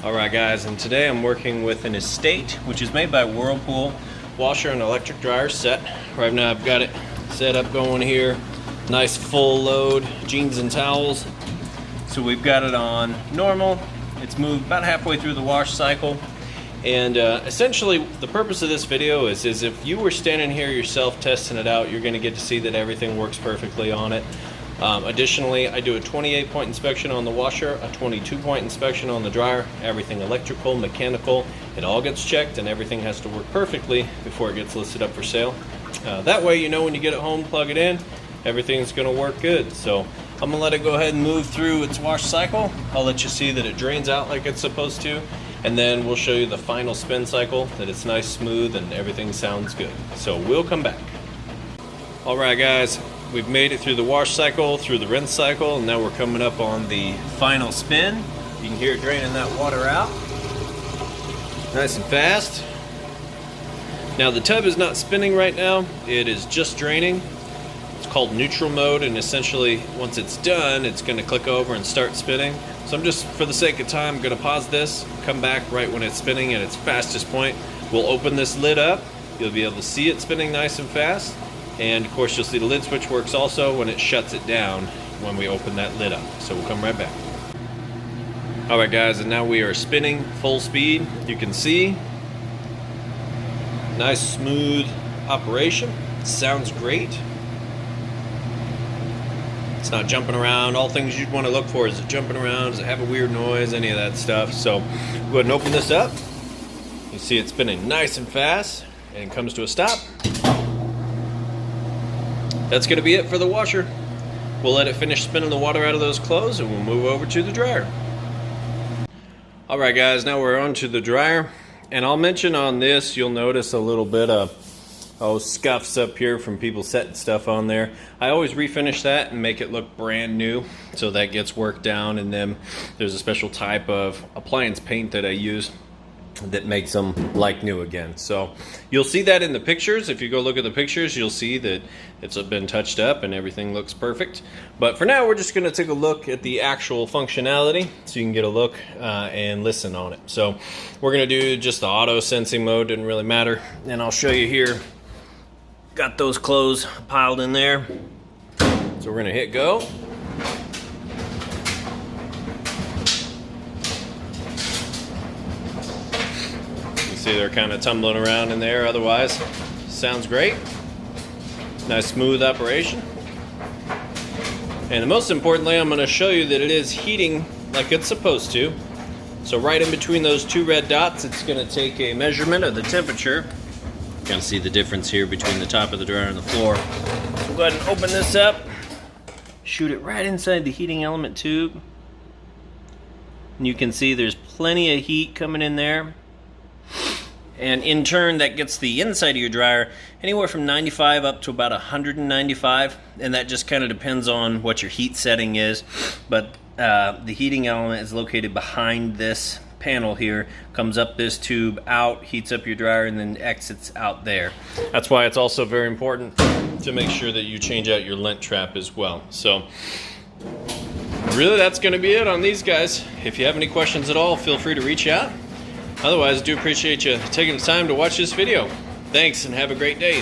Alright guys, and today I'm working with an Estate, which is made by Whirlpool, washer and electric dryer set. Right now I've got it set up going here. Nice full load, jeans and towels. So we've got it on normal. It's moved about halfway through the wash cycle. And essentially the purpose of this video is if you were standing here yourself testing it out, you're going to get to see that everything works perfectly on it. Additionally, I do a 28-point inspection on the washer, a 22-point inspection on the dryer, everything electrical, mechanical, it all gets checked and everything has to work perfectly before it gets listed up for sale. That way you know when you get it home, plug it in, everything's going to work good. So I'm going to let it go ahead and move through its wash cycle. I'll let you see that it drains out like it's supposed to, and then we'll show you the final spin cycle, that it's nice, smooth, and everything sounds good. So we'll come back. Alright guys, we've made it through the wash cycle, through the rinse cycle, and now we're coming up on the final spin. You can hear it draining that water out. Nice and fast. Now the tub is not spinning right now, it is just draining. It's called neutral mode, and essentially once it's done, it's going to click over and start spinning. So I'm just, for the sake of time, going to pause this, come back right when it's spinning at its fastest point. We'll open this lid up. You'll be able to see it spinning nice and fast. And of course you'll see the lid switch works also when it shuts it down when we open that lid up. So we'll come right back. Alright guys, and now we are spinning full speed. You can see, nice smooth operation. Sounds great. It's not jumping around. All things you'd want to look for, is it jumping around, does it have a weird noise, any of that stuff. So go ahead and open this up. You see it spinning nice and fast, and it comes to a stop. That's going to be it for the washer. We'll let it finish spinning the water out of those clothes, and we'll move over to the dryer. Alright guys, now we're on to the dryer, and I'll mention on this, you'll notice a little bit of scuffs up here from people setting stuff on there. I always refinish that and make it look brand new, so that gets worked down. And then there's a special type of appliance paint that I use that makes them like new again. So you'll see that in the pictures. If you go look at the pictures, you'll see that it's been touched up and everything looks perfect. But for now, we're just going to take a look at the actual functionality so you can get a look and listen on it. So we're going to do just the auto sensing mode, didn't really matter. And I'll show you here. Got those clothes piled in there. So we're going to hit go. You see they're kind of tumbling around in there, otherwise sounds great. Nice smooth operation. And most importantly, I'm going to show you that it is heating like it's supposed to. So right in between those two red dots, it's going to take a measurement of the temperature. Kind of see the difference here between the top of the dryer and the floor. So we'll go ahead and open this up, shoot it right inside the heating element tube, and you can see there's plenty of heat coming in there. And in turn, that gets the inside of your dryer anywhere from 95 up to about 195, and that just kind of depends on what your heat setting is. But the heating element is located behind this panel here, comes up this tube, out, heats up your dryer, and then exits out there. That's why it's also very important to make sure that you change out your lint trap as well. So really, that's going to be it on these guys. If you have any questions at all, feel free to reach out. Otherwise, I do appreciate you taking the time to watch this video. Thanks, and have a great day.